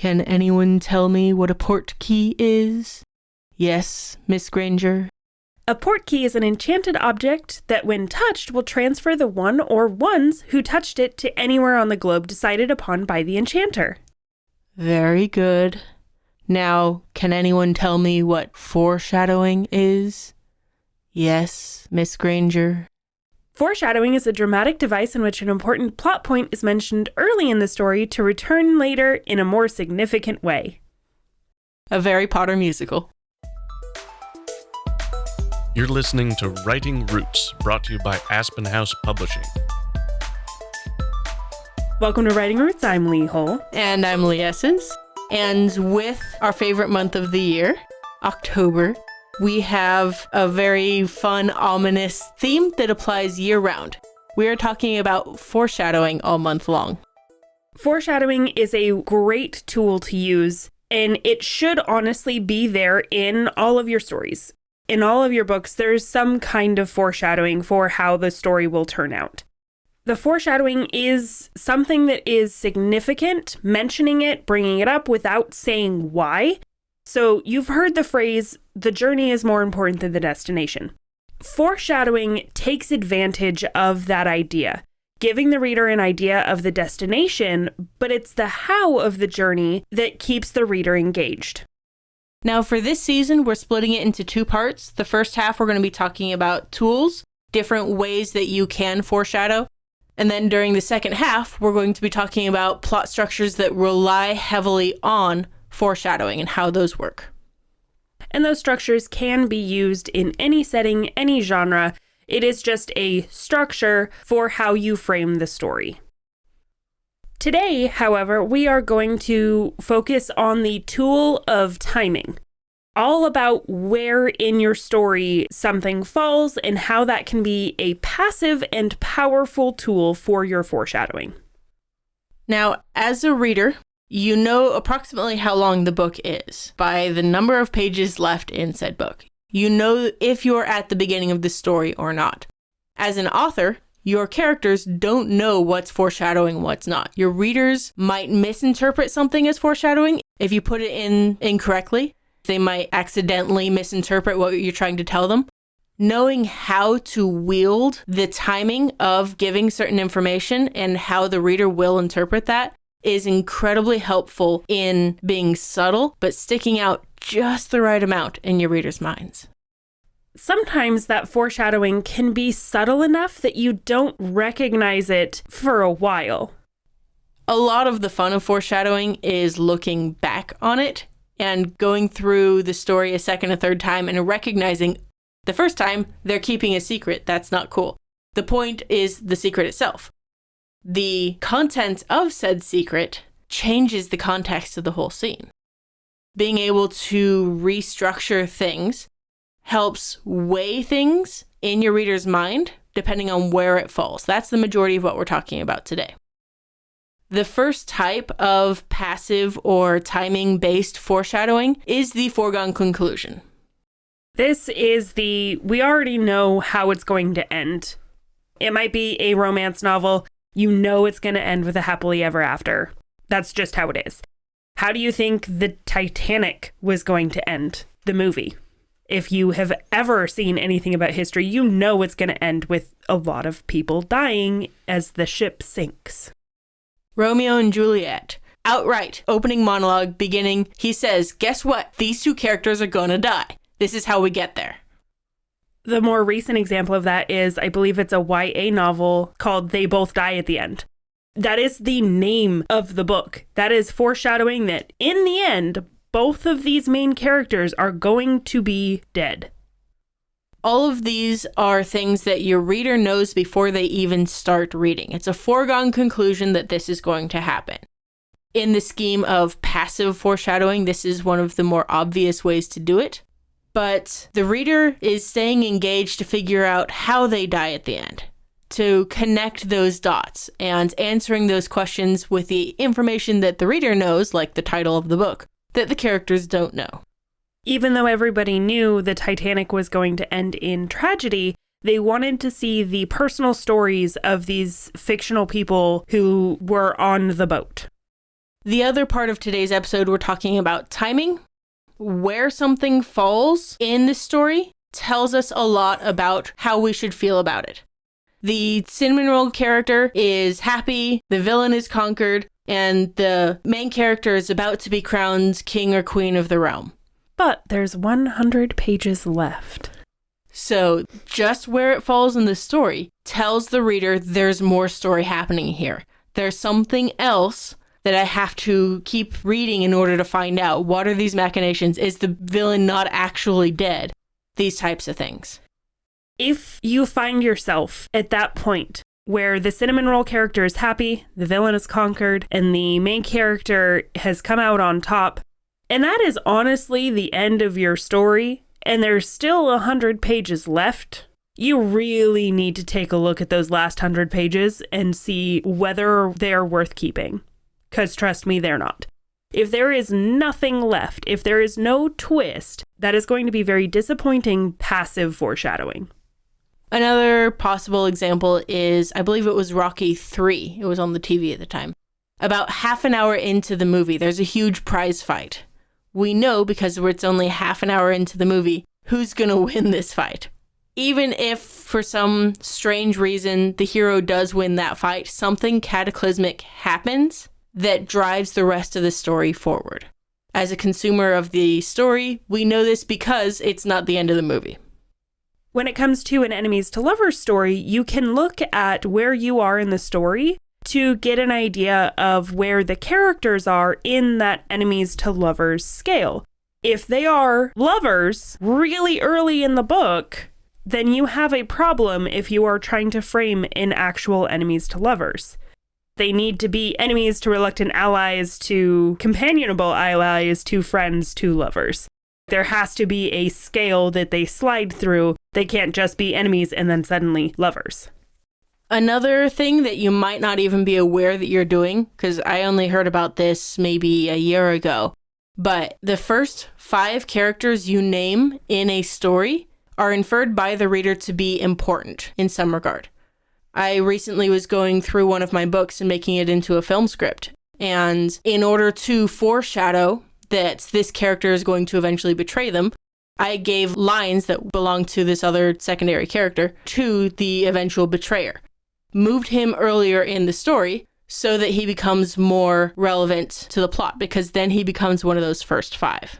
Can anyone tell me what a portkey is? Yes, Miss Granger. A portkey is an enchanted object that when touched will transfer the one or ones who touched it to anywhere on the globe decided upon by the enchanter. Very good. Now, can anyone tell me what foreshadowing is? Yes, Miss Granger. Foreshadowing is a dramatic device in which an important plot point is mentioned early in the story to return later in a more significant way. A Harry Potter musical. You're listening to Writing Roots, brought to you by Aspen House Publishing. Welcome to Writing Roots. I'm Lee Hull. And I'm Lee Essens. And with our favorite month of the year, October, we have a very fun, ominous theme that applies year-round. We are talking about foreshadowing all month long. Foreshadowing is a great tool to use, and it should honestly be there in all of your stories. In all of your books, there's some kind of foreshadowing for how the story will turn out. The foreshadowing is something that is significant, mentioning it, bringing it up without saying why. So you've heard the phrase, the journey is more important than the destination. Foreshadowing takes advantage of that idea, giving the reader an idea of the destination, but it's the how of the journey that keeps the reader engaged. Now for this season, we're splitting it into two parts. The first half, we're going to be talking about tools, different ways that you can foreshadow. And then during the second half, we're going to be talking about plot structures that rely heavily on foreshadowing and how those work. And those structures can be used in any setting, any genre. It is just a structure for how you frame the story. Today, however, we are going to focus on the tool of timing. All about where in your story something falls and how that can be a passive and powerful tool for your foreshadowing. Now, as a reader, you know approximately how long the book is by the number of pages left in said book. You know if you're at the beginning of the story or not. As an author, your characters don't know what's foreshadowing, what's not. Your readers might misinterpret something as foreshadowing if you put it in incorrectly. They might accidentally misinterpret what you're trying to tell them. Knowing how to wield the timing of giving certain information and how the reader will interpret that is incredibly helpful in being subtle, but sticking out just the right amount in your readers' minds. Sometimes that foreshadowing can be subtle enough that you don't recognize it for a while. A lot of the fun of foreshadowing is looking back on it and going through the story a second, a third time and recognizing the first time they're keeping a secret. That's not cool. The point is the secret itself. The content of said secret changes the context of the whole scene. Being able to restructure things helps weigh things in your reader's mind, depending on where it falls. That's the majority of what we're talking about today. The first type of passive or timing-based foreshadowing is the foregone conclusion. This is we already know how it's going to end. It might be a romance novel. You know it's going to end with a happily ever after. That's just how it is. How do you think the Titanic was going to end, the movie? If you have ever seen anything about history, you know it's going to end with a lot of people dying as the ship sinks. Romeo and Juliet. Outright, opening monologue, beginning, he says, guess what? These two characters are going to die. This is how we get there. The more recent example of that is, I believe it's a YA novel called They Both Die at the End. That is the name of the book. That is foreshadowing that in the end, both of these main characters are going to be dead. All of these are things that your reader knows before they even start reading. It's a foregone conclusion that this is going to happen. In the scheme of passive foreshadowing, this is one of the more obvious ways to do it. But the reader is staying engaged to figure out how they die at the end, to connect those dots and answering those questions with the information that the reader knows, like the title of the book, that the characters don't know. Even though everybody knew the Titanic was going to end in tragedy, they wanted to see the personal stories of these fictional people who were on the boat. The other part of today's episode, we're talking about timing. Where something falls in the story tells us a lot about how we should feel about it. The cinnamon roll character is happy, the villain is conquered, and the main character is about to be crowned king or queen of the realm. But there's 100 pages left. So just where it falls in the story tells the reader there's more story happening here. There's something else that I have to keep reading in order to find out. What are these machinations? Is the villain not actually dead? These types of things. If you find yourself at that point where the cinnamon roll character is happy, the villain is conquered, and the main character has come out on top, and that is honestly the end of your story, and there's still 100 pages left, you really need to take a look at those last 100 pages and see whether they're worth keeping. Because trust me, they're not. If there is nothing left, if there is no twist, that is going to be very disappointing passive foreshadowing. Another possible example is, I believe it was Rocky 3. It was on the TV at the time. About half an hour into the movie, there's a huge prize fight. We know, because it's only half an hour into the movie, who's going to win this fight. Even if, for some strange reason, the hero does win that fight, something cataclysmic happens that drives the rest of the story forward. As a consumer of the story, we know this because it's not the end of the movie. When it comes to an enemies to lovers story, you can look at where you are in the story to get an idea of where the characters are in that enemies to lovers scale. If they are lovers really early in the book, then you have a problem if you are trying to frame an actual enemies to lovers. They need to be enemies to reluctant allies, to companionable allies, to friends, to lovers. There has to be a scale that they slide through. They can't just be enemies and then suddenly lovers. Another thing that you might not even be aware that you're doing, because I only heard about this maybe a year ago, but the first 5 characters you name in a story are inferred by the reader to be important in some regard. I recently was going through one of my books and making it into a film script. And in order to foreshadow that this character is going to eventually betray them, I gave lines that belong to this other secondary character to the eventual betrayer. Moved him earlier in the story so that he becomes more relevant to the plot, because then he becomes one of those first 5.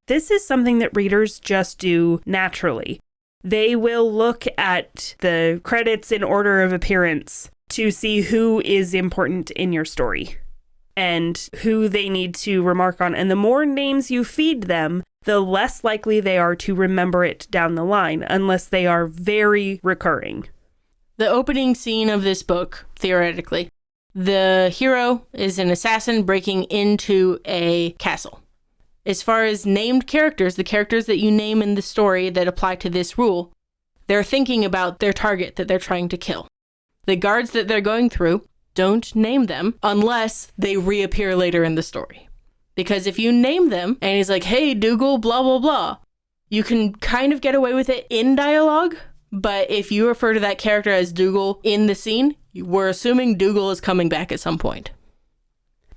This is something that readers just do naturally. They will look at the credits in order of appearance to see who is important in your story and who they need to remark on. And the more names you feed them, the less likely they are to remember it down the line, unless they are very recurring. The opening scene of this book, theoretically, the hero is an assassin breaking into a castle. As far as named characters, the characters that you name in the story that apply to this rule, they're thinking about their target that they're trying to kill. The guards that they're going through, don't name them unless they reappear later in the story. Because if you name them and he's like, hey, Dougal, blah, blah, blah, you can kind of get away with it in dialogue. But if you refer to that character as Dougal in the scene, we're assuming Dougal is coming back at some point.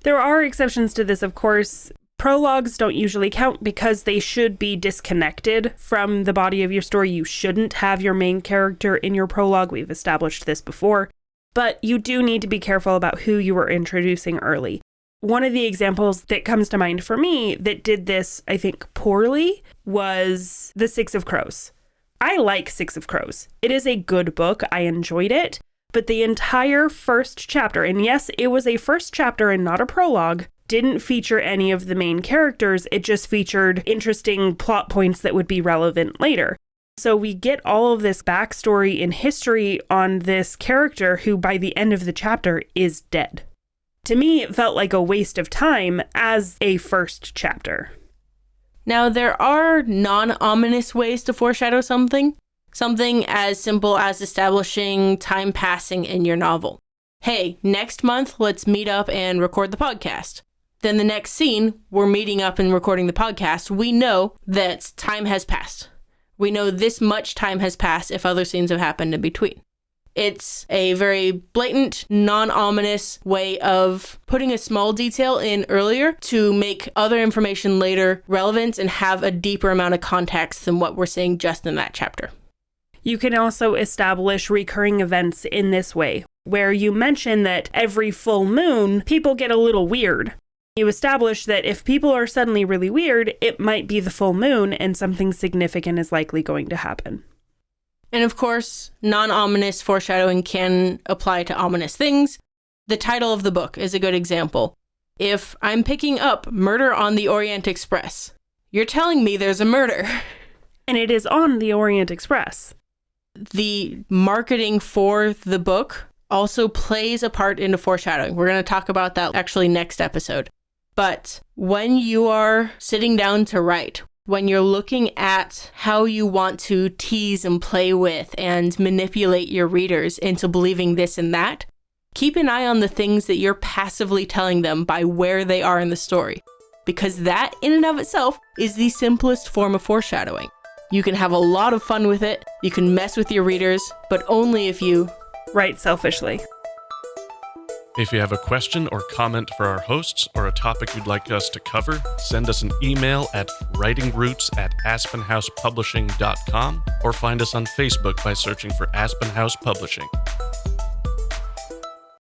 There are exceptions to this, of course. Prologues don't usually count because they should be disconnected from the body of your story. You shouldn't have your main character in your prologue. We've established this before. But you do need to be careful about who you are introducing early. One of the examples that comes to mind for me that did this, I think, poorly was The Six of Crows. I like Six of Crows. It is a good book. I enjoyed it. But the entire first chapter, and yes, it was a first chapter and not a prologue, didn't feature any of the main characters. It just featured interesting plot points that would be relevant later. So we get all of this backstory and history on this character who by the end of the chapter is dead. To me, it felt like a waste of time as a first chapter. Now, there are non-ominous ways to foreshadow something. Something as simple as establishing time passing in your novel. Hey, next month, let's meet up and record the podcast. Then the next scene, we're meeting up and recording the podcast. We know that time has passed. We know this much time has passed if other scenes have happened in between. It's a very blatant, non-ominous way of putting a small detail in earlier to make other information later relevant and have a deeper amount of context than what we're seeing just in that chapter. You can also establish recurring events in this way, where you mention that every full moon, people get a little weird. You establish that if people are suddenly really weird, it might be the full moon and something significant is likely going to happen. And of course, non-ominous foreshadowing can apply to ominous things. The title of the book is a good example. If I'm picking up Murder on the Orient Express, you're telling me there's a murder. And it is on the Orient Express. The marketing for the book also plays a part into foreshadowing. We're going to talk about that actually next episode. But when you are sitting down to write, when you're looking at how you want to tease and play with and manipulate your readers into believing this and that, keep an eye on the things that you're passively telling them by where they are in the story. Because that, in and of itself, is the simplest form of foreshadowing. You can have a lot of fun with it, you can mess with your readers, but only if you write selfishly. If you have a question or comment for our hosts or a topic you'd like us to cover, send us an email at writingroots@aspenhousepublishing.com or find us on Facebook by searching for Aspen House Publishing.